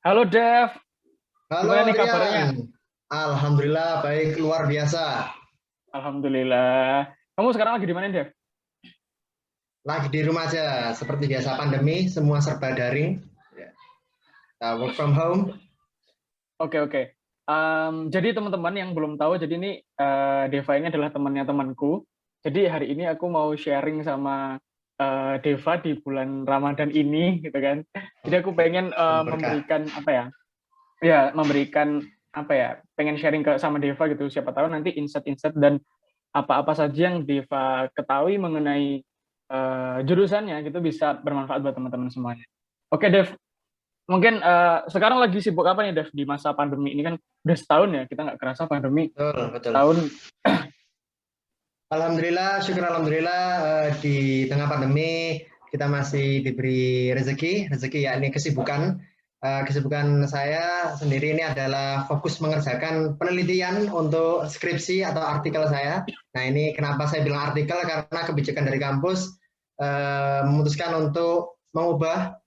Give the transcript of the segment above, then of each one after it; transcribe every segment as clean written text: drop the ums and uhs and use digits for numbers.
Halo Dev, Halo gimana nih kabarnya? Adrian, Alhamdulillah baik luar biasa. Alhamdulillah. Kamu sekarang lagi di mana, Dev? Lagi di rumah aja, seperti biasa pandemi, semua serba daring. Ya, kita work from home. Oke, oke. Jadi teman-teman yang belum tahu, jadi ini Deva ini adalah temannya temanku. Jadi hari ini aku mau sharing sama Deva di bulan Ramadan ini, gitu kan. Jadi aku pengen Penuh berkah. memberikan apa ya? Ya, memberikan apa ya? Pengen sharing ke sama Deva gitu. Siapa tahu nanti insight-insight dan apa-apa saja yang Deva ketahui mengenai jurusannya gitu bisa bermanfaat buat teman-teman semuanya. Oke, Dev. Mungkin sekarang lagi sibuk apa nih, Dev, di masa pandemi ini kan udah setahun ya, kita nggak kerasa pandemi Betul, betul. setahun. Alhamdulillah, syukur Alhamdulillah di tengah pandemi kita masih diberi rezeki, rezeki yakni kesibukan. Kesibukan saya sendiri ini adalah fokus mengerjakan penelitian untuk skripsi atau artikel saya. Nah ini kenapa saya bilang artikel karena kebijakan dari kampus memutuskan untuk mengubah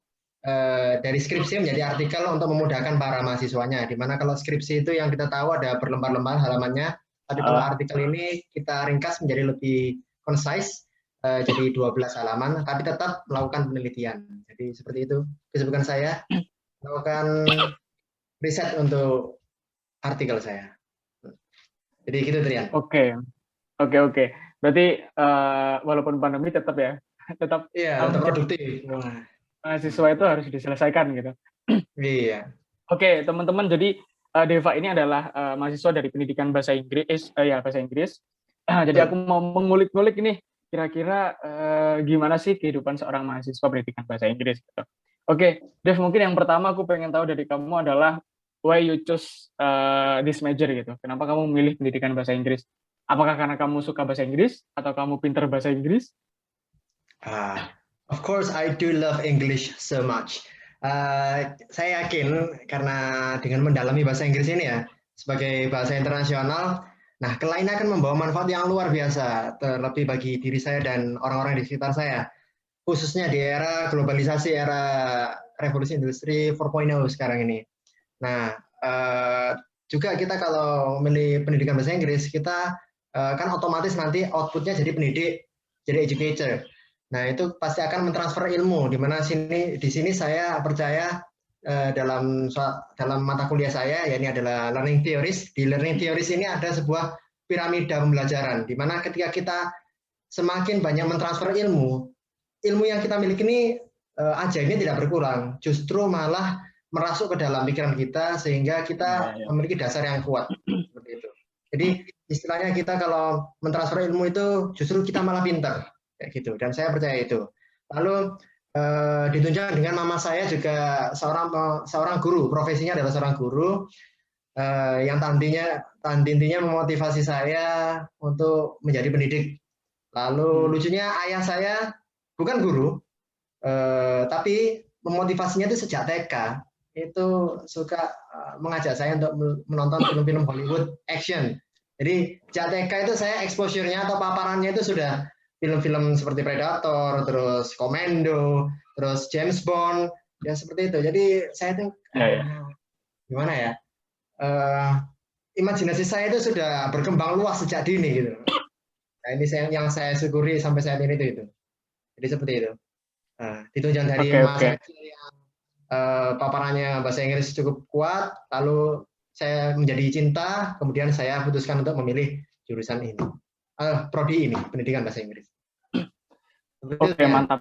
dari skripsi menjadi artikel untuk memudahkan para mahasiswanya. Dimana kalau skripsi itu yang kita tahu ada berlembar-lembar halamannya, tapi kalau Uh, artikel ini kita ringkas menjadi lebih concise, jadi 12 halaman, tapi tetap melakukan penelitian. Jadi seperti itu kesibukan saya, melakukan riset untuk artikel saya. Jadi gitu, Trian. oke, oke, oke. Berarti walaupun pandemi tetap ya, tetap Iya, tetap tanggung jawab produktif. mahasiswa itu harus diselesaikan gitu. Iya, Oke, teman-teman. Jadi Deva ini adalah mahasiswa dari pendidikan bahasa Inggris, ya bahasa Inggris. Jadi aku betul. mau mengulik-ngulik nih, kira-kira gimana sih kehidupan seorang mahasiswa pendidikan bahasa Inggris gitu. Oke, Dev, mungkin yang pertama aku pengen tahu dari kamu adalah why you choose this major gitu. Kenapa kamu memilih pendidikan bahasa Inggris? Apakah karena kamu suka bahasa Inggris atau kamu pintar bahasa Inggris? Ah, of course, I do love English so much. Saya yakin karena dengan mendalami bahasa Inggris ini ya, sebagai bahasa internasional, nah kelak ini akan membawa manfaat yang luar biasa, terlebih bagi diri saya dan orang-orang di sekitar saya, khususnya di era globalisasi, era revolusi industri 4.0 sekarang ini. Nah, juga kita kalau memilih pendidikan bahasa Inggris, kita kan otomatis nanti outputnya jadi pendidik, jadi educator. Nah, itu pasti akan mentransfer ilmu, di mana di sini saya percaya dalam mata kuliah saya, ya ini adalah learning theories. Di learning theories ini ada sebuah piramida pembelajaran, di mana ketika kita semakin banyak mentransfer ilmu, ilmu yang kita miliki ini ajaibnya tidak berkurang, justru malah merasuk ke dalam pikiran kita sehingga Ya, kita ya, ya. memiliki dasar yang kuat seperti itu. Jadi istilahnya kita kalau mentransfer ilmu itu justru kita malah pintar kayak gitu. Dan saya percaya itu. Lalu ditunjang dengan mama saya juga seorang guru, profesinya adalah seorang guru yang tantinya memotivasi saya untuk menjadi pendidik. Lalu Hmm. lucunya ayah saya bukan guru, tapi memotivasinya itu sejak TK itu suka mengajak saya untuk menonton film-film Hollywood action. Jadi sejak TK itu saya exposure-nya atau paparannya itu sudah film-film seperti Predator, terus Commando, terus James Bond, ya seperti itu. Jadi saya tuh Ya, ya. gimana ya? Uh, Imajinasi saya itu sudah berkembang luas sejak dini gitu. Nah, ini yang saya syukuri sampai saat ini itu. Jadi seperti itu. Nah, ditunjang dari Oke, masa oke. kecil yang paparannya bahasa Inggris cukup kuat, lalu saya menjadi cinta, kemudian saya putuskan untuk memilih jurusan ini, prodi ini, pendidikan bahasa Inggris. Seperti itu Oke, ya. mantap.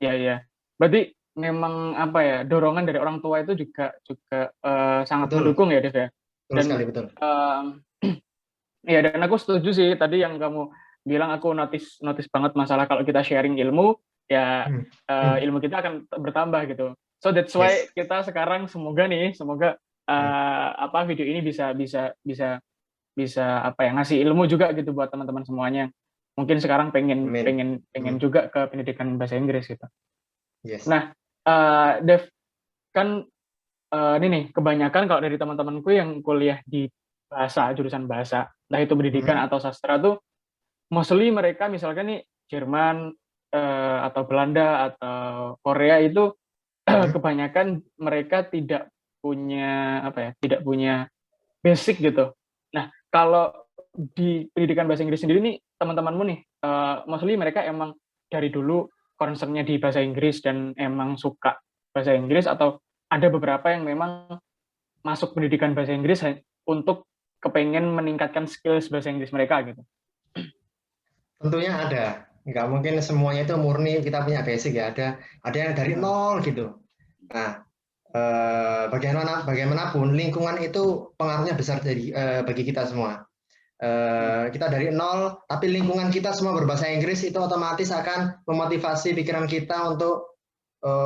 Ya, ya. Berarti memang apa ya, dorongan dari orang tua itu juga sangat Betul, mendukung ya, Dev ya. betul Dan sekali betul. em, ya, dan aku setuju sih tadi yang kamu bilang, aku notice notice banget masalah kalau kita sharing ilmu, ya Hmm. Hmm. ilmu kita akan bertambah gitu. So that's why Yes. kita sekarang semoga Hmm. apa video ini bisa bisa bisa bisa apa ya, ngasih ilmu juga gitu buat teman-teman semuanya. Mungkin sekarang pengen Amin. pengen pengen Hmm. juga ke pendidikan bahasa Inggris gitu. Yes. Nah, Dev, kan ini nih kebanyakan kalau dari teman-temanku yang kuliah di jurusan bahasa, entah itu pendidikan Hmm. atau sastra tuh, mostly mereka misalkan nih Jerman atau Belanda atau Korea itu Hmm. kebanyakan mereka tidak punya apa ya, tidak punya basic gitu. Nah, kalau di pendidikan bahasa Inggris sendiri nih, teman-temanmu nih, mostly mereka emang dari dulu concern-nya di bahasa Inggris dan emang suka bahasa Inggris, atau ada beberapa yang memang masuk pendidikan bahasa Inggris untuk kepengen meningkatkan skills bahasa Inggris mereka gitu? Tentunya ada. Nggak mungkin semuanya itu murni kita punya basic ya. Ada yang dari Heeh. nol gitu. Nah, bagaimanapun lingkungan itu pengaruhnya besar bagi kita semua. Mhm. Kita dari nol, tapi lingkungan kita semua berbahasa Inggris itu otomatis akan memotivasi pikiran kita untuk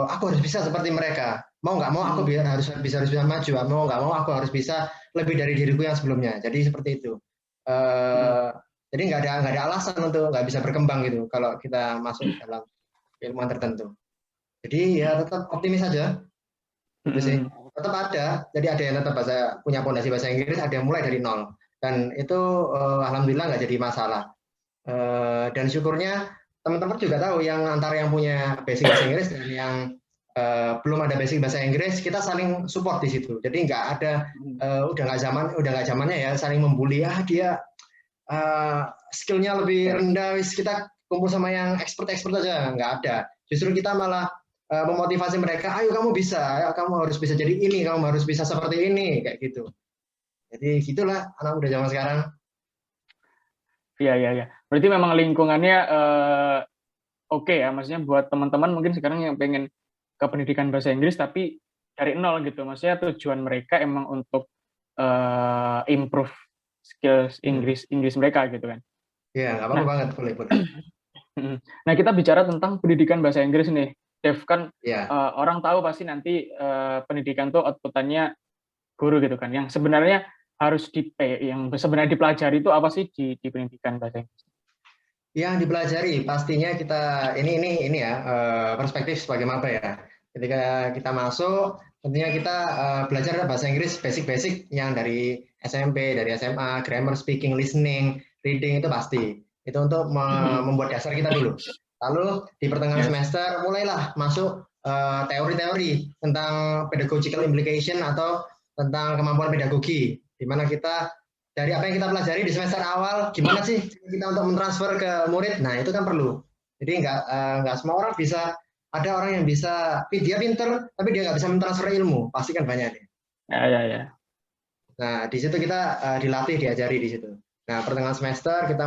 aku harus bisa seperti mereka. Mau nggak mau aku Mhm. harus bisa maju. Mau nggak mau aku harus bisa lebih dari diriku yang sebelumnya. Jadi seperti itu. Mhm. Eh, jadi nggak ada alasan untuk nggak bisa berkembang gitu kalau kita masuk dalam ilmuwan tertentu. Jadi ya tetap optimis saja gitu sih. Mhm. Tetap ada. Jadi ada yang tetap punya fondasi bahasa Inggris, ada yang mulai dari nol. Dan itu alhamdulillah nggak jadi masalah. Dan syukurnya teman-teman juga tahu yang antara yang punya basic bahasa Inggris dan yang belum ada basic bahasa Inggris, kita saling support di situ. Jadi nggak ada Mhm. udah nggak zamannya ya saling membuli, dia skillnya lebih Oke. rendah, kita kumpul sama yang expert-expert aja, nggak ada. Justru kita malah memotivasi mereka, ayo kamu bisa, ayo kamu harus bisa jadi ini, kamu harus bisa seperti ini, kayak gitu. Jadi gitulah anak muda zaman sekarang. Iya, iya, iya. Berarti memang lingkungannya, oke ya, maksudnya buat teman-teman mungkin sekarang yang pengen ke pendidikan bahasa Inggris tapi dari nol gitu, maksudnya tujuan mereka emang untuk, improve skills Hmm. Inggris Inggris mereka gitu kan. Ya, nggak apa-apa Nah, banget, boleh, boleh. mhm, nah kita bicara tentang pendidikan bahasa Inggris nih, Dev, kan, Ya, orang tahu pasti nanti, pendidikan tuh output-annya guru gitu kan, yang sebenarnya harus yang sebenarnya dipelajari itu apa sih di pendidikan bahasa Inggris? yang dipelajari pastinya kita ini ya perspektif sebagai maba ya. Ketika kita masuk, tentunya kita belajar bahasa Inggris basic-basic yang dari SMP, dari SMA, grammar, speaking, listening, reading itu pasti. Itu untuk Mhm. membuat dasar kita dulu. Lalu di pertengahan Yes. semester mulailah masuk teori-teori tentang pedagogical implication atau tentang kemampuan pedagogi, di mana kita dari apa yang kita pelajari di semester awal, gimana sih kita untuk mentransfer ke murid. Nah, itu kan perlu. Jadi nggak semua orang bisa, ada orang yang bisa, dia pinter, tapi dia nggak bisa mentransfer ilmu. Pasti kan banyak nih. Ya, ya, ya. Nah, di situ kita dilatih, diajari di situ. Nah, pertengahan semester kita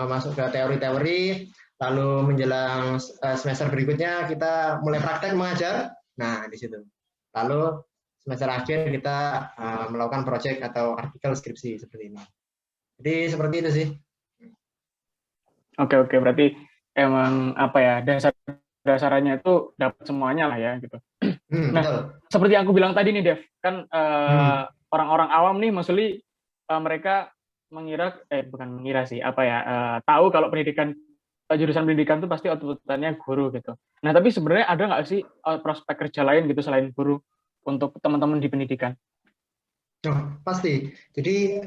masuk ke teori-teori, lalu menjelang semester berikutnya kita mulai praktek mengajar. Nah, di situ. Lalu semester akhir kita melakukan proyek atau artikel skripsi seperti ini. Jadi seperti itu sih. Oke, oke, berarti emang apa ya, dasarannya itu dapat semuanya lah ya gitu. Nah, Betul. seperti yang aku bilang tadi nih Dev, kan, Hmm. orang-orang awam nih mostly, mereka mengira, bukan mengira sih, apa ya, tahu kalau jurusan pendidikan itu pasti output-nya guru gitu. Nah, tapi sebenarnya ada nggak sih, prospek kerja lain gitu selain guru untuk teman-teman di pendidikan? Oh, pasti. Jadi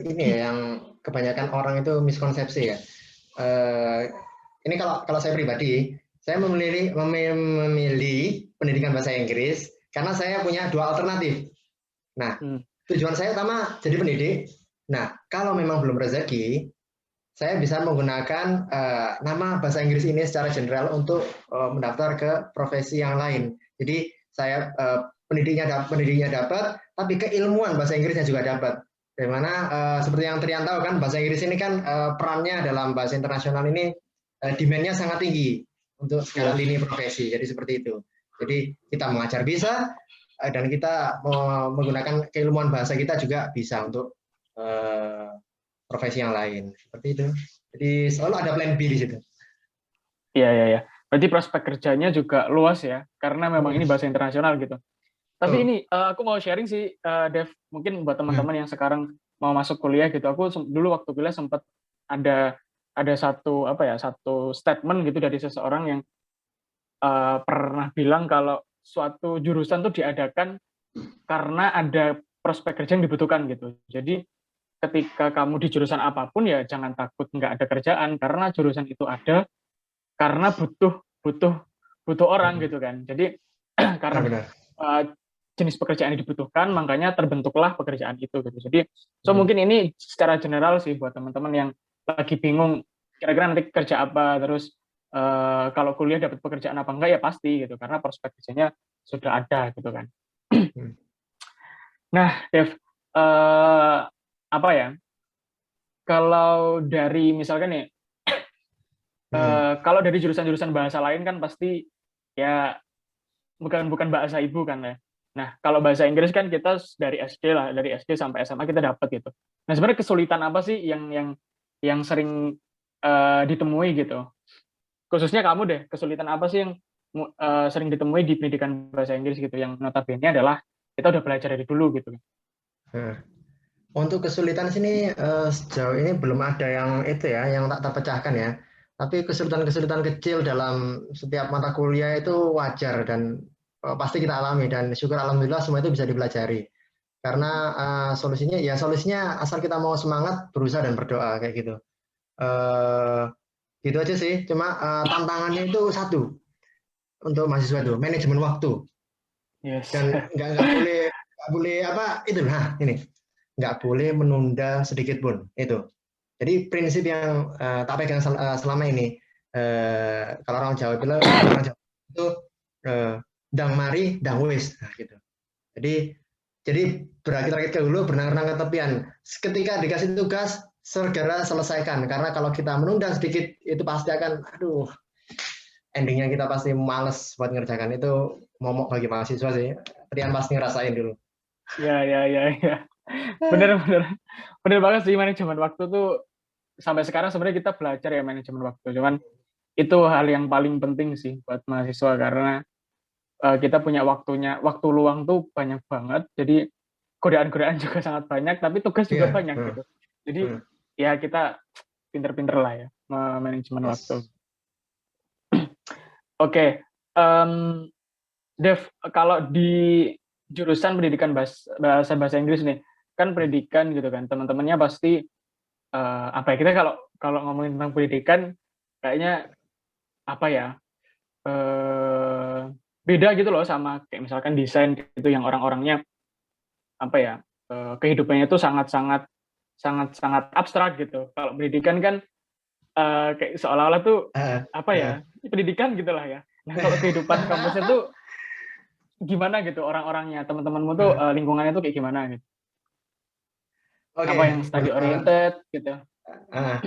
ini ya yang kebanyakan orang itu miskonsepsi ya. Eh, ini kalau saya pribadi, saya memilih pendidikan bahasa Inggris karena saya punya dua alternatif. Nah, Hmm. tujuan saya utama jadi pendidik. Nah, kalau memang belum rezeki, saya bisa menggunakan nama bahasa Inggris ini secara general untuk mendaftar ke profesi yang lain. Jadi saya pendidiknya dapat, tapi keilmuan bahasa Inggrisnya juga dapat. Bagaimana seperti yang Trian tahu kan, bahasa Inggris ini kan perannya dalam bahasa internasional ini demand-nya sangat tinggi untuk segala Yes. lini profesi. Jadi seperti itu. Jadi kita mengajar bisa, dan kita menggunakan keilmuan bahasa kita juga bisa untuk profesi yang lain seperti itu. Jadi selalu ada plan B di situ. Iya, iya, iya. Berarti prospek kerjanya juga luas ya, karena memang ini Luas. bahasa internasional gitu. Tapi Tuh. ini, aku mau sharing sih, Dev, mungkin buat Hmm. teman-teman yang sekarang mau masuk kuliah gitu, aku dulu waktu kuliah sempat ada satu, apa ya, satu statement gitu dari seseorang yang, pernah bilang kalau suatu jurusan tuh diadakan karena ada prospek kerja yang dibutuhkan gitu. Jadi ketika kamu di jurusan apapun ya jangan takut nggak ada kerjaan, karena jurusan itu ada karena butuh butuh butuh orang gitu kan. Jadi karena Benar-benar. uh, jenis pekerjaan yang dibutuhkan, makanya terbentuklah pekerjaan itu gitu. Jadi, Hmm. mungkin ini secara general sih buat teman-teman yang lagi bingung kira-kira nanti kerja apa, terus kalau kuliah dapat pekerjaan apa enggak ya pasti gitu, karena prospek kerjanya sudah ada gitu kan. Hmm. Nah, Dev, apa ya? Kalau dari misalkan nih, Hmm. kalau dari jurusan-jurusan bahasa lain kan pasti ya bukan bukan bahasa ibu kan ya. Nah, kalau bahasa Inggris kan kita dari SD lah, dari SD sampai SMA kita dapat gitu. Nah, sebenarnya kesulitan apa sih yang sering ditemui gitu? Khususnya kamu deh, kesulitan apa sih yang sering ditemui di pendidikan bahasa Inggris gitu, yang notabene adalah kita udah belajar dari dulu gitu. Nah, untuk kesulitan sini sejauh ini belum ada yang itu ya, yang tak terpecahkan ya. Tapi kesulitan-kesulitan kecil dalam setiap mata kuliah itu wajar dan pasti kita alami dan syukur alhamdulillah semua itu bisa dipelajari. Karena solusinya asal kita mau semangat, berusaha dan berdoa kayak gitu. Eh, gitu aja sih. Cuma tantangannya itu satu untuk mahasiswa itu manajemen waktu Yes. dan nggak boleh apa itu nah ini nggak boleh menunda sedikit pun itu. Jadi prinsip yang tak pegang selama ini kalau orang Jawa bilang orang Jawa itu eh, dang mari dang wis nah, gitu. Jadi berakit-rakit ke hulu, berenang-renang ke tepian. Ketika dikasih tugas, segera selesaikan. Karena kalau kita menunda sedikit, itu pasti akan, aduh, endingnya kita pasti males buat ngerjakan. Itu momok bagi mahasiswa sih. Trian pasti ngerasain dulu. Ya, ya, ya, ya. Bener, bener. Bener banget sih, manajemen waktu tuh sampai sekarang sebenarnya kita belajar ya manajemen waktu. Cuman itu hal yang paling penting sih buat mahasiswa, karena kita punya waktu luang tuh banyak banget. Jadi godaan-godaan juga sangat banyak, tapi tugas juga Iya. banyak gitu. Jadi ya kita pinter-pinter lah ya manajemen waktu. Yes. Oke, Dev, kalau di jurusan pendidikan bahasa Inggris nih, kan pendidikan gitu kan, teman-temannya pasti apa ya, kita kalau kalau ngomongin tentang pendidikan kayaknya apa ya, beda gitu loh sama kayak misalkan desain gitu yang orang-orangnya apa ya, kehidupannya itu sangat abstrak gitu. Kalau pendidikan kan kayak seolah-olah tuh Uh, apa ya, uh. pendidikan gitulah ya. Nah, kalau kehidupan kampusnya tuh gimana gitu orang-orangnya, teman-temanmu tuh lingkungannya tuh kayak gimana gitu? Oke, Apa yang study pertama, oriented gitu? uh,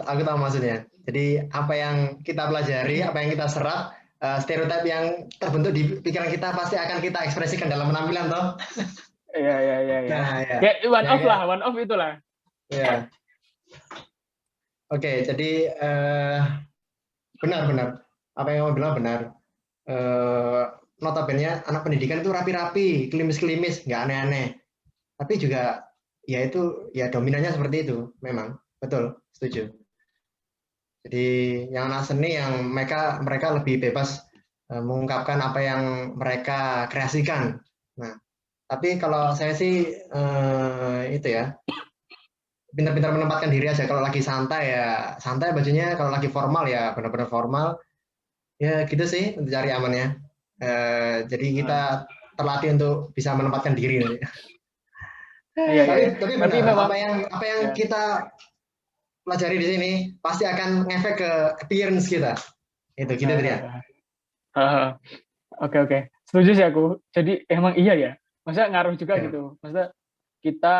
aku tahu maksudnya. Jadi apa yang kita pelajari, apa yang kita serap, stereotip yang terbentuk di pikiran kita pasti akan kita ekspresikan dalam penampilan, toh. Iya, iya, iya, iya. Nah, ya, Ya, one ya, off lah, ya, one off itulah. ya. Oke, jadi benar-benar apa yang kamu bilang benar. Eh, Notabene anak pendidikan itu rapi-rapi, klimis-klimis, nggak aneh-aneh. Tapi juga ya itu ya dominannya seperti itu, memang betul, setuju. Jadi yang anak seni yang mereka mereka lebih bebas mengungkapkan apa yang mereka kreasikan. Nah, tapi kalau saya sih itu ya pintar-pintar menempatkan diri aja. Kalau lagi santai ya santai bajunya, kalau lagi formal ya benar-benar formal. Ya gitu sih untuk cari amannya. Jadi kita Nah, terlatih untuk bisa menempatkan diri nanti. iya, iya, Tapi iya. tapi Tapi benar memang apa yang ya. kita pelajari di sini pasti akan ngefek ke appearance kita. Itu gitu ya. Oke, oke. Setuju sih aku. Jadi emang iya ya. Masa ngaruh juga Ya. gitu. Masa kita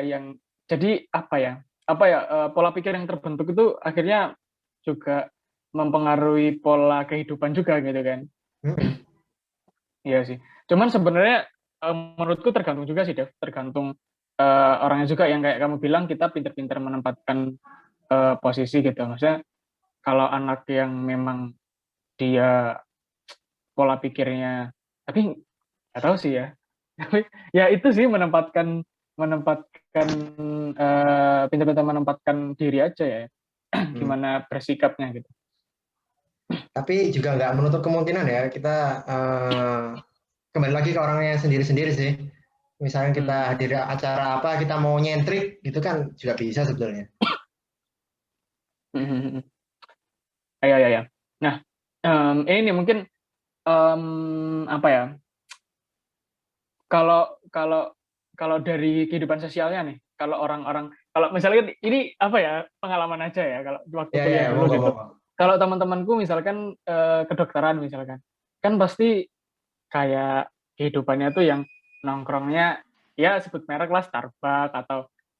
yang jadi apa ya? Apa ya, pola pikir yang terbentuk itu akhirnya juga mempengaruhi pola kehidupan juga gitu kan. Hmm. Iya sih. Cuman sebenarnya menurutku tergantung juga sih, Dev. Tergantung orangnya juga, yang kayak kamu bilang kita pinter-pinter menempatkan posisi gitu. Maksudnya kalau anak yang memang dia pola pikirnya, tapi nggak tahu sih ya. Tapi ya itu sih menempatkan menempatkan pintar-pintar menempatkan diri aja ya. Hmm. Gimana bersikapnya gitu. Tapi juga nggak menutup kemungkinan ya kita kembali lagi ke orangnya sendiri-sendiri sih. Misalnya kita Hmm. hadir acara apa, kita mau nyentrik, gitu kan juga bisa sebetulnya. Ya, ya, ya. Nah, ini mungkin apa ya? Kalau kalau kalau dari kehidupan sosialnya nih, kalau orang-orang kalau misalkan ini apa ya, pengalaman aja ya, kalau waktu Ya, ya, kuliah ya, dulu monggo, gitu, monggo. kalau teman-temanku misalkan, kedokteran misalkan, kan pasti kayak kehidupannya tuh yang nongkrongnya, ya sebut merek lah, Starbucks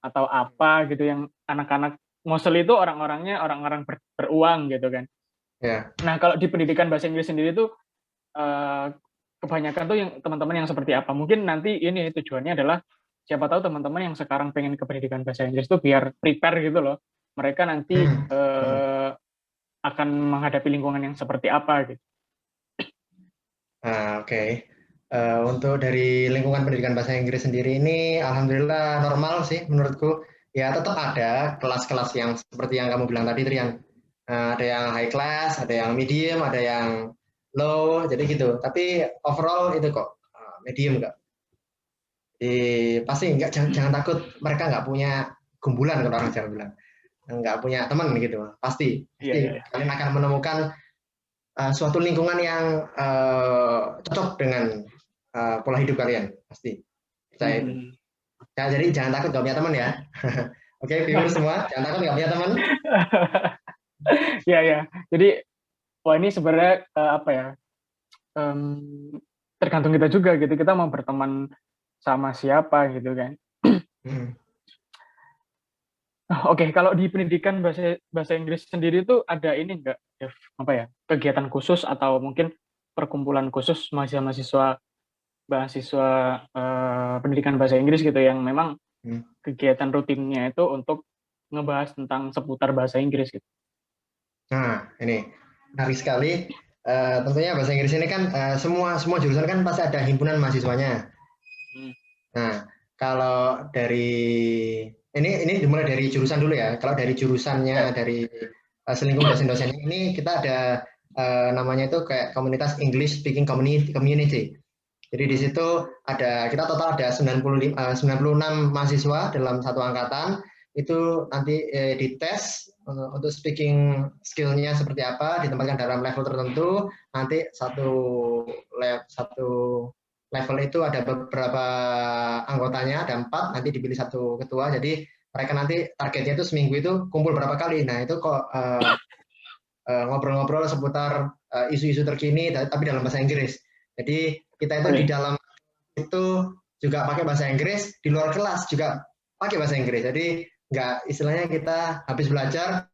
atau apa gitu, yang anak-anak mostly itu orang-orangnya orang-orang beruang gitu kan. Ya. Nah, kalau di pendidikan bahasa Inggris sendiri tuh, eee, kebanyakan tuh yang teman-teman yang seperti apa? Mungkin nanti ini tujuannya adalah, siapa tahu teman-teman yang sekarang pengen ke pendidikan bahasa Inggris tuh biar prepare gitu loh. Mereka nanti, Hmm, hmm. akan menghadapi lingkungan yang seperti apa gitu. Nah, oke. Untuk dari lingkungan pendidikan bahasa Inggris sendiri ini, alhamdulillah normal sih menurutku. Ya, tetap ada kelas-kelas yang seperti yang kamu bilang tadi, Trian. Ada yang high class, ada yang medium, ada yang low, jadi gitu. Tapi overall itu kok medium kok. Jadi pasti jangan takut mereka nggak punya gumbulan kalau orang Jawa bilang, nggak punya teman gitu. Pasti, Iya, pasti iya, iya. kalian akan menemukan suatu lingkungan yang cocok dengan pola hidup kalian, pasti. Saya itu. Mhm. Ya, jadi jangan takut nggak punya teman ya. Oke, viewer semua, jangan takut nggak punya teman. Iya, iya. Jadi, wah ini sebenarnya, apa ya, mmm, tergantung kita juga gitu, kita mau berteman sama siapa gitu kan. Hmm. Oh, oke, kalau di pendidikan bahasa bahasa Inggris sendiri tuh ada ini enggak, Dev, apa ya, kegiatan khusus atau mungkin perkumpulan khusus mahasiswa-mahasiswa mahasiswa, pendidikan bahasa Inggris gitu yang memang Hmm. kegiatan rutinnya itu untuk ngebahas tentang seputar bahasa Inggris gitu? Nah, ini menarik sekali. Tentunya bahasa Inggris ini kan semua semua jurusan kan pasti ada himpunan mahasiswanya. Hmm. Nah, kalau dari ini dimulai dari jurusan dulu ya. Kalau dari Ya. jurusannya dari selingkuh dosen-dosen ini kita ada namanya itu kayak komunitas English Speaking Community. Jadi di Hmm. situ ada kita total ada 96 mahasiswa dalam satu angkatan. Itu nanti dites untuk speaking skill-nya seperti apa, ditempatkan dalam level tertentu. Nanti satu level itu ada beberapa anggotanya, ada 4, nanti dipilih satu ketua. Jadi mereka nanti targetnya itu seminggu itu kumpul berapa kali. Nah itu kok ngobrol-ngobrol seputar isu-isu terkini, tapi dalam bahasa Inggris. Jadi kita itu di Oke. dalam itu juga pakai bahasa Inggris, di luar kelas juga pakai bahasa Inggris. Jadi nggak istilahnya kita habis belajar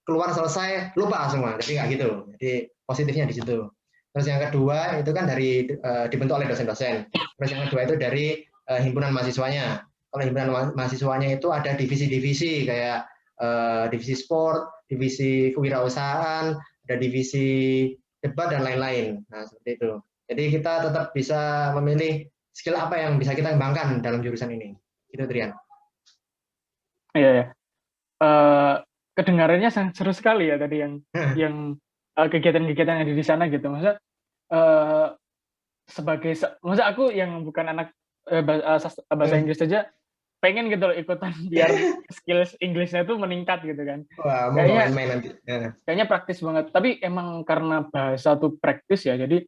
keluar selesai lupa semua. Jadi nggak gitu. Jadi positifnya di situ. Terus yang kedua itu kan dari dibentuk oleh dosen-dosen. Terus yang kedua itu dari himpunan mahasiswanya. Kalau himpunan mahasiswanya itu ada divisi-divisi kayak divisi sport, divisi kewirausahaan, ada divisi debat dan lain-lain. Nah seperti itu. Jadi kita tetap bisa memilih skill apa yang bisa kita kembangkan dalam jurusan ini. Itu Trian. Iya, ya. Eee, kedengarannya sangat seru sekali ya tadi yang, kegiatan-kegiatan yang ada di sana gitu. Maksudnya, eee, sebagai maksudnya aku yang bukan anak, bahasa Inggris saja pengen gitu loh ikutan biar skills Inggrisnya tuh meningkat gitu kan. Wah, mau nggak Kayaknya main-main nanti. kayaknya praktis banget, tapi emang karena bahasa tuh praktis ya, jadi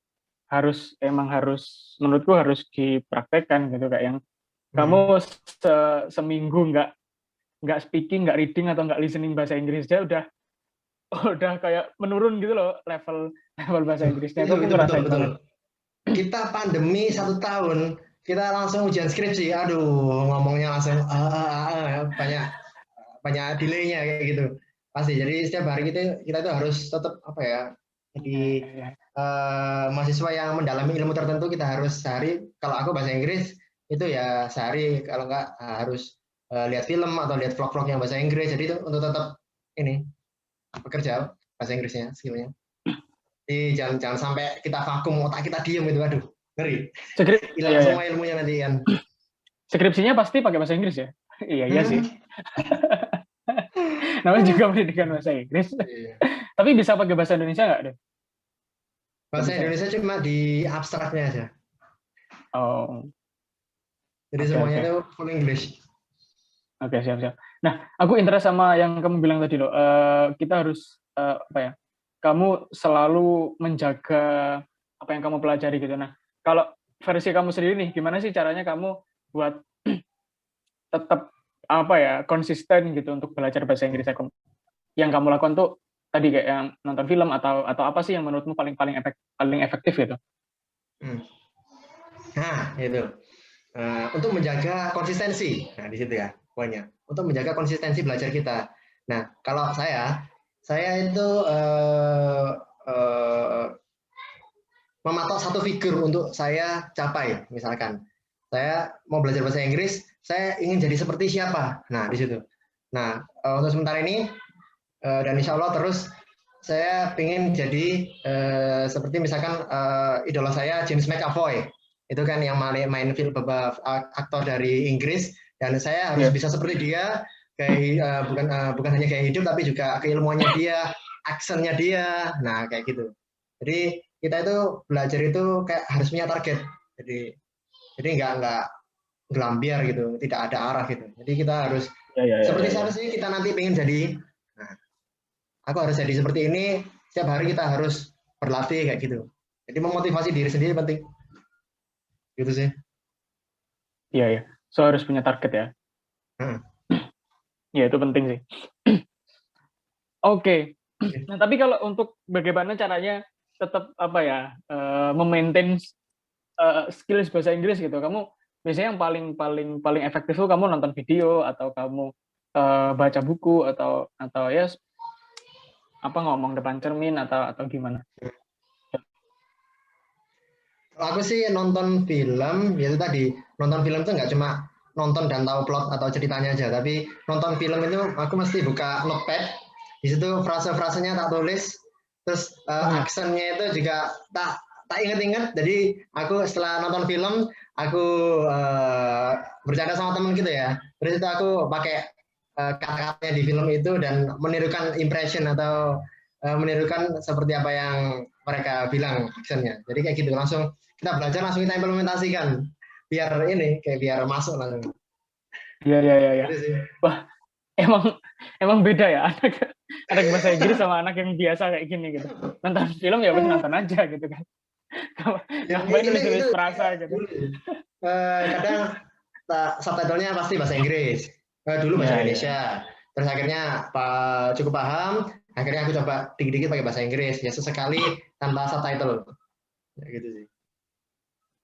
emang harus menurutku harus dipraktekkan gitu, kayak yang Hmm. kamu seminggu nggak speaking, nggak reading, atau nggak listening bahasa Inggris aja udah kayak menurun gitu loh level level bahasa Inggrisnya, itu aku Itu betul ngerasain betul. banget. Kita pandemi 1 tahun, kita langsung ujian skripsi. Aduh, ngomongnya langsung banyak banyak delaynya kayak gitu. Pasti. Jadi setiap hari kita itu harus tetap apa ya? Jadi Iya, iya, iya. mahasiswa yang mendalami ilmu tertentu kita harus sehari. Kalau aku bahasa Inggris itu ya sehari. Kalau nggak harus lihat film atau lihat vlog-vlog yang bahasa Inggris. Jadi itu untuk tetap ini bekerja bahasa Inggrisnya, skillnya. Jadi jangan jangan sampai kita vakum, otak kita diem itu, aduh ngeri. Iya, Hilang iya. semua ilmunya nanti kan. Skripsinya pasti pakai bahasa Inggris ya? Iya, iya sih. Hmm. Namanya juga pendidikan bahasa Inggris. Iya. Tapi bisa pakai bahasa Indonesia nggak deh? Nggak Bahasa bisa ya? Indonesia cuma di abstraknya aja. Oh, Jadi oke, semuanya oke. itu full English. Oke, siap, siap. Nah, aku interest sama yang kamu bilang tadi loh. Kita harus, apa ya? Kamu selalu menjaga apa yang kamu pelajari gitu. Nah, kalau versi kamu sendiri nih, gimana sih caranya kamu buat tetap apa ya konsisten gitu untuk belajar bahasa Inggris yang kamu lakukan tuh tadi kayak yang nonton film atau apa sih yang menurutmu paling paling efektif gitu? Hmm. Nah, itu. Untuk menjaga konsistensi. Nah, di situ ya poinnya. Untuk menjaga konsistensi belajar kita. Nah, kalau saya itu mematok satu figur untuk saya capai. Misalkan, saya mau belajar bahasa Inggris, saya ingin jadi seperti siapa. Nah, di situ. Nah, untuk sementara ini, dan insya Allah terus, saya ingin jadi seperti misalkan idola saya James McAvoy. Itu kan yang main film beberapa aktor dari Inggris, dan saya harus Iya. bisa seperti dia, kayak bukan hanya gaya hidup tapi juga keilmuannya dia, aksennya dia. Nah, kayak gitu. Jadi kita itu belajar itu kayak harus punya target. Jadi nggak gelambiar gitu, tidak ada arah gitu. Jadi kita harus Ya, ya, ya, seperti ya, ya. siapa sih kita nanti pengen jadi. Nah, aku harus jadi seperti ini. Setiap hari kita harus berlatih kayak gitu. Jadi memotivasi diri sendiri penting. Gitu sih. Iya, ya. So harus punya target ya. Hmm. Ya itu penting sih. Oke. Nah, tapi kalau untuk bagaimana caranya tetap apa ya, memaintain skills bahasa Inggris gitu, kamu biasanya yang paling paling paling efektif tuh kamu nonton video atau kamu, baca buku atau ya apa, ngomong depan cermin atau gimana? Kalau aku sih nonton film, ya itu tadi nonton film itu nggak cuma nonton dan tahu plot atau ceritanya aja, tapi nonton film itu aku mesti buka notepad, di situ frase-frasenya tak tulis, terus Mhm. aksennya itu juga tak tak inget-inget. Jadi aku setelah nonton film, aku bercanda sama temen gitu ya, terus itu aku pakai kata-katanya di film itu dan menirukan impression atau menirukan seperti apa yang mereka bilang aksennya. Jadi kayak gitu langsung kita belajar langsung kita implementasikan biar ini kayak biar masuk langsung. Iya, iya, iya, iya. Gitu sih. Wah, emang emang beda ya anak anak bahasa Inggris sama anak yang biasa kayak gini gitu. Nonton film ya wes nonton aja gitu kan. Yang Ngapain itu nulis-nulis frasa gitu. dulu. Kadang subtitlenya pasti bahasa Inggris. Dulu bahasa Iya, iya. Indonesia. Terus akhirnya cukup paham. Akhirnya aku coba dikit-dikit pakai bahasa Inggris. Ya sesekali tanpa subtitle. Ya, gitu sih.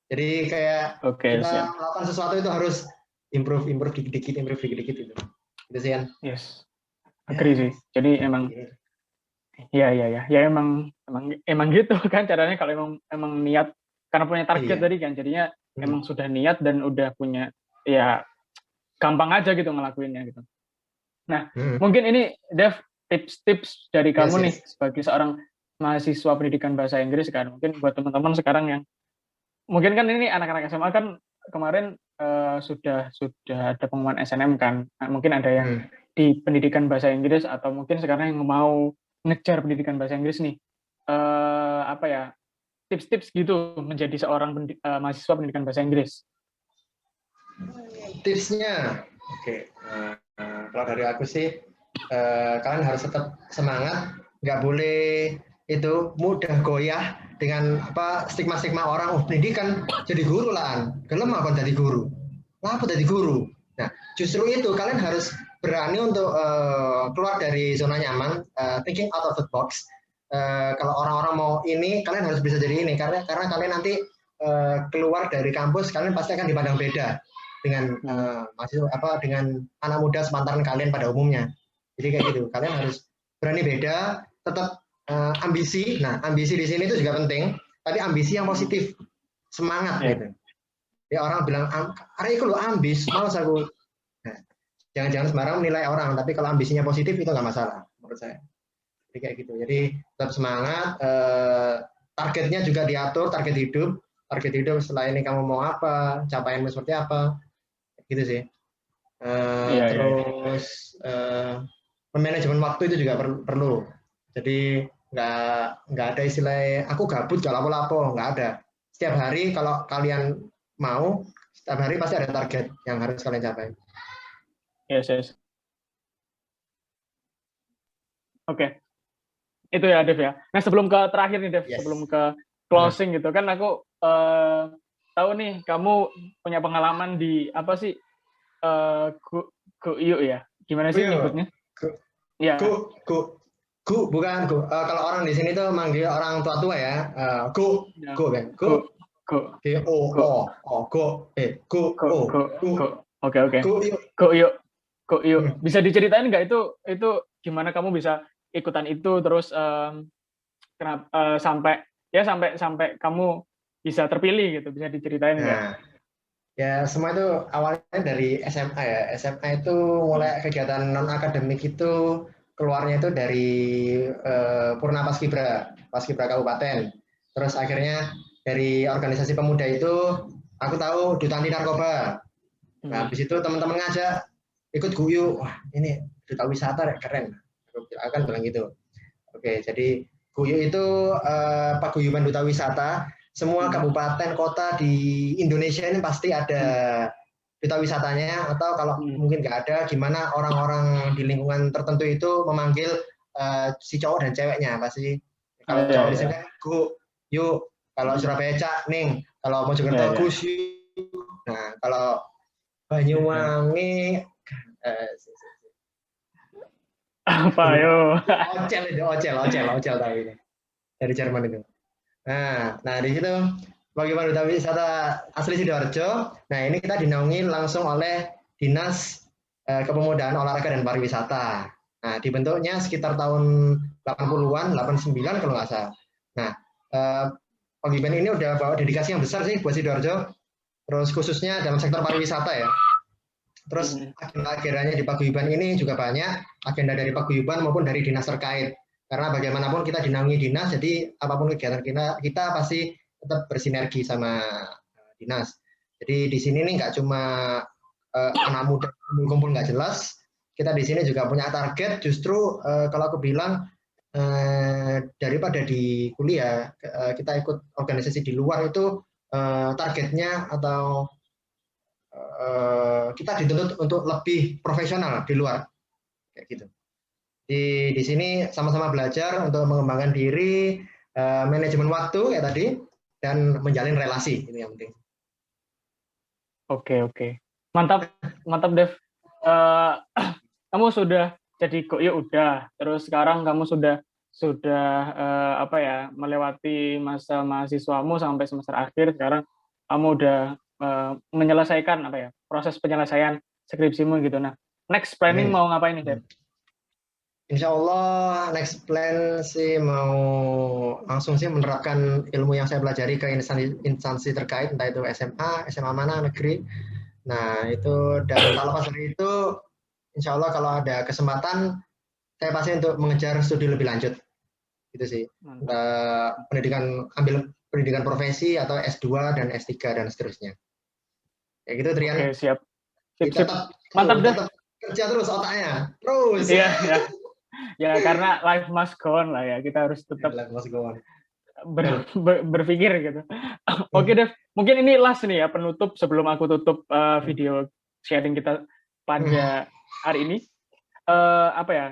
Jadi kayak Oke, kita siap. melakukan sesuatu itu harus improve dikit-dikit, improve dikit-dikit gitu. Gitu sih kan. Yes. Agree Ya, sih. Jadi emang ini. ya, ya, ya. Ya emang gitu kan caranya kalau emang niat karena punya target Iya. tadi kan. Jadinya Hmm. emang sudah niat dan udah punya ya gampang aja gitu ngelakuinnya gitu. Nah, Hmm. mungkin ini Dev tips-tips dari kamu Yes, nih yes. sebagai seorang mahasiswa pendidikan bahasa Inggris kan. Mungkin buat teman-teman sekarang yang mungkin kan ini anak-anak SMA kan kemarin sudah ada pengumuman SNM kan. Nah, mungkin ada yang Hmm. di pendidikan bahasa Inggris atau mungkin sekarang yang mau ngejar pendidikan bahasa Inggris nih. Apa ya? Tips-tips gitu menjadi seorang mahasiswa pendidikan bahasa Inggris. Tipsnya, oke. Kalau dari aku sih, kalian harus tetap semangat, nggak boleh itu mudah goyah dengan apa stigma-stigma orang. Oh, pendidikan jadi guru lah, gelem apa jadi guru? Lah apa jadi guru? Nah, justru itu kalian harus berani untuk keluar dari zona nyaman, thinking out of the box. Kalau orang-orang mau ini, kalian harus bisa jadi ini karena kalian nanti keluar dari kampus, kalian pasti akan dipandang beda dengan mahasiswa apa dengan anak muda sepantaran kalian pada umumnya. Jadi kayak gitu. Kalian harus berani beda, tetap ambisi. Nah, ambisi di sini itu juga penting, tapi ambisi yang positif, semangat Ya. gitu. Ya orang bilang, "Are itu lo ambis, malas aku." Nah, jangan-jangan sembarang menilai orang, tapi kalau ambisinya positif itu nggak masalah menurut saya. Jadi kayak gitu. Jadi tetap semangat, targetnya juga diatur, target hidup setelah ini kamu mau apa, capaianmu seperti apa, gitu sih. Iya, iya, iya. Terus manajemen waktu itu juga perlu. Jadi nggak ada istilah aku gabut gak lapo-lapo, nggak ada. Setiap hari kalau kalian mau, setiap hari pasti ada target yang harus kalian capai. Yes, yes. Oke. Itu ya Dev ya. Nah sebelum ke terakhir nih Dev, sebelum Yes. ke closing gitu kan aku tahu nih kamu punya pengalaman di apa sih Kuyuk ya? Gimana sih Kuyo, nyebutnya? ku, ku, Ya, ku, bukan ku. Kalau orang di sini tuh manggil orang tua-tua ya, ya. ku kan, Ku, ku, ku, ku, ku, ku, ku, ku. Oke, oke. ku, yuk. Kuyuk, Kuyuk. Hmm. Bisa diceritain nggak itu gimana kamu bisa ikutan itu terus kenapa sampai ya sampai sampai kamu bisa terpilih gitu? Bisa diceritain nggak? Nah, ya semua itu awalnya dari SMA ya. SMA itu mulai kegiatan non akademik itu keluarnya itu dari Purna Paskibra, Paskibra Kabupaten. Terus akhirnya dari organisasi pemuda itu aku tahu Duta Anti Narkoba. Nah, Hmm. habis itu teman-teman ngajak ikut guyu. Wah, ini duta wisata keren. Aku akan bilang gitu. Oke, jadi guyu itu paguyuban duta wisata. Semua Hmm. kabupaten kota di Indonesia ini pasti ada Hmm. duta wisatanya, atau kalau Hmm. mungkin nggak ada, gimana orang-orang di lingkungan tertentu itu memanggil si cowok dan ceweknya pasti. Oh, Kalau ya, cowok di sini ya. kan gu, yuk. Kalau Hmm. Surabaya cak, ning. Kalau Ya, Mojokerto ya. gus, yuk. Nah, kalau Ya, ya. Banyuwangi eh, Apa aku lupa. yo? Ocel itu, ocel tahu ini dari Jerman itu. Nah di situ bagaimana duta wisata asli Sidoarjo. Nah ini kita dinaungi langsung oleh Dinas Kepemudaan Olahraga dan Pariwisata. Nah dibentuknya sekitar tahun 80-an, 89 kalau nggak salah. Nah paguyuban ini udah bawa dedikasi yang besar sih buat Sidoarjo. Terus khususnya dalam sektor pariwisata ya. Terus Hmm. agenda-agendanya di paguyuban ini juga banyak, agenda dari paguyuban maupun dari dinas terkait. Karena bagaimanapun kita dinaungi dinas, jadi apapun kegiatan kita pasti tetap bersinergi sama dinas. Jadi di sini nih nggak cuma anak muda kumpul nggak jelas, kita di sini juga punya target. Justru kalau aku bilang daripada di kuliah kita ikut organisasi di luar itu targetnya atau kita dituntut untuk lebih profesional di luar kayak gitu. Di sini sama-sama belajar untuk mengembangkan diri, manajemen waktu kayak tadi, dan menjalin relasi itu yang penting. Oke, oke. Mantap, mantap Dev. Eh, kamu sudah jadi ya udah. Terus sekarang kamu sudah apa ya melewati masa mahasiswamu sampai semester akhir. Sekarang kamu udah menyelesaikan apa ya proses penyelesaian skripsimu gitu. Nah, next planning Amin. mau ngapain nih, Dev? Insya Allah next plan sih mau langsung sih menerapkan ilmu yang saya pelajari ke instansi terkait, entah itu SMA, SMA mana, negeri. Nah itu, dan tak lepas dari itu, insya Allah kalau ada kesempatan, saya pasti untuk mengejar studi lebih lanjut. Gitu sih. Mantap. Ambil pendidikan profesi atau S2 dan S3 dan seterusnya. Kayak gitu Trian. Oke, siap. Sip, sip. Tetap Mantap, Dev. tetap kerja terus otaknya. Terus. Iya, ya. Ya, karena life must go on lah ya. Kita harus tetap Life must go on. Betul. berpikir gitu. Oke Dev, mungkin ini last nih ya penutup sebelum aku tutup video sharing kita pada hari ini. Apa ya?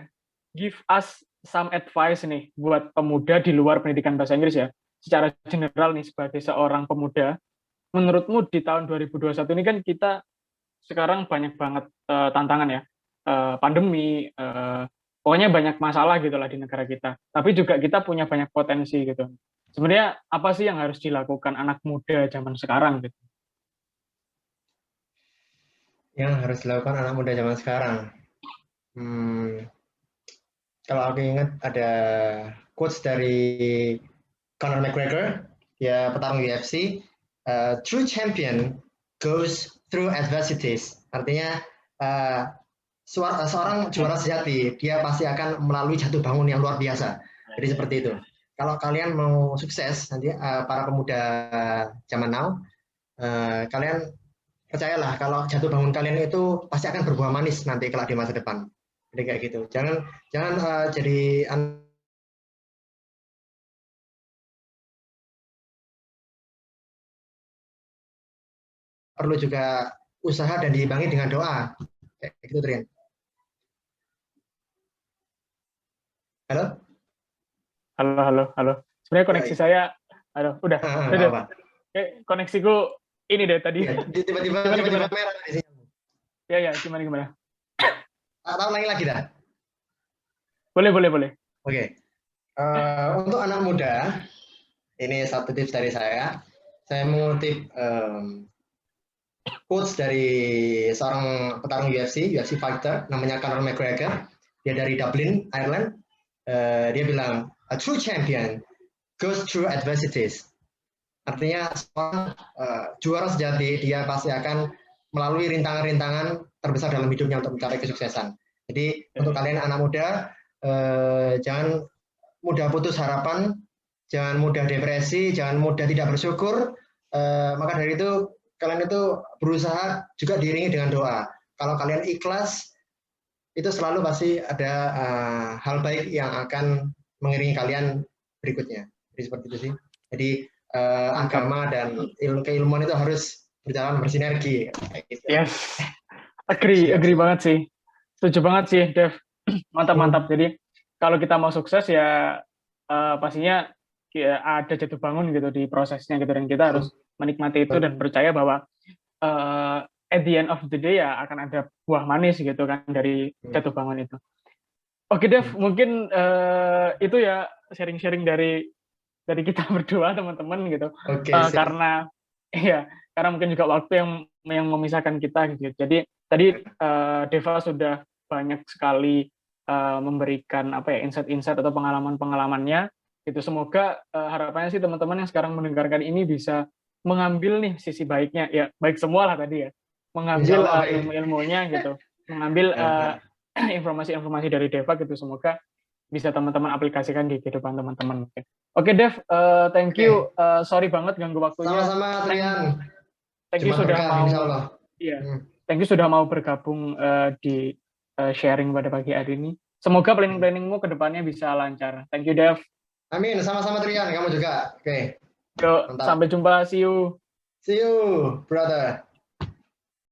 Give us some advice nih buat pemuda di luar pendidikan bahasa Inggris ya. Secara general nih sebagai seorang pemuda, menurutmu di tahun 2021 ini kan kita sekarang banyak banget tantangan ya. Pandemi, pokoknya banyak masalah gitulah di negara kita. Tapi juga kita punya banyak potensi gitu. Sebenarnya apa sih yang harus dilakukan anak muda zaman sekarang gitu? Yang harus dilakukan anak muda zaman sekarang. Hmm, Kalau aku ingat ada quotes dari Conor McGregor, ya petarung UFC, true champion goes through adversities. Artinya seorang juara sejati, dia pasti akan melalui jatuh bangun yang luar biasa. Jadi seperti itu. Kalau kalian mau sukses nanti para pemuda zaman now, kalian percayalah kalau jatuh bangun kalian itu pasti akan berbuah manis nanti kelak di masa depan. Jadi kayak gitu. Jangan jangan jadi perlu juga usaha dan diimbangi dengan doa. Kayak gitu, Trian. Halo? Halo, halo, halo. Sebenarnya Ya, koneksi ya. saya, aduh, udah Nggak deh. apa. Kayak koneksiku ini deh tadi. Ya, tiba-tiba Gimana? merah di sini. Ya, gimana? Tahu lagi dah. Boleh. Oke. Untuk anak muda, ini satu tips dari saya. Saya mengutip quotes dari seorang petarung UFC fighter, namanya Conor McGregor. Dia dari Dublin, Ireland. Dia bilang, a true champion goes through adversities. Artinya seorang juara sejati, dia pasti akan melalui rintangan-rintangan terbesar dalam hidupnya untuk mencapai kesuksesan. Jadi untuk kalian anak muda, jangan mudah putus harapan, jangan mudah depresi, jangan mudah tidak bersyukur. Maka dari itu kalian itu berusaha juga diiringi dengan doa. Kalau kalian ikhlas, itu selalu pasti ada hal baik yang akan mengiringi kalian berikutnya. Jadi seperti itu sih. Jadi agama dan keilmuan itu harus berjalan bersinergi. Gitu. Yes, agree banget sih. Setuju banget sih, Dev. Mantap. Jadi kalau kita mau sukses ya pastinya ya, ada jatuh bangun gitu di prosesnya gitu, dan kita harus menikmati itu dan percaya bahwa at the end of the day ya akan ada buah manis gitu kan dari jatuh bangun itu. Oke Dev, mungkin itu ya sharing-sharing dari kita berdua teman-teman gitu. Karena mungkin juga waktu yang memisahkan kita gitu. Jadi tadi Deva sudah banyak sekali memberikan insight-insight atau pengalaman-pengalamannya gitu. Semoga harapannya sih teman-teman yang sekarang mendengarkan ini bisa mengambil nih sisi baiknya, ya baik semua lah tadi ya, mengambil ilmu-ilmunya gitu, mengambil informasi-informasi dari Deva gitu. Semoga bisa teman-teman aplikasikan di kehidupan teman-teman. Oke Dev, thank you. Sorry banget ganggu waktunya. Sama-sama Trian. Thank you sudah mau. Iya. Thank you sudah mau bergabung di sharing pada pagi hari ini. Semoga planning-planningmu ke depannya bisa lancar. Thank you Dev. Amin, sama-sama Trian, kamu juga. Oke. Yuk, sampai jumpa, see you. See you, brother.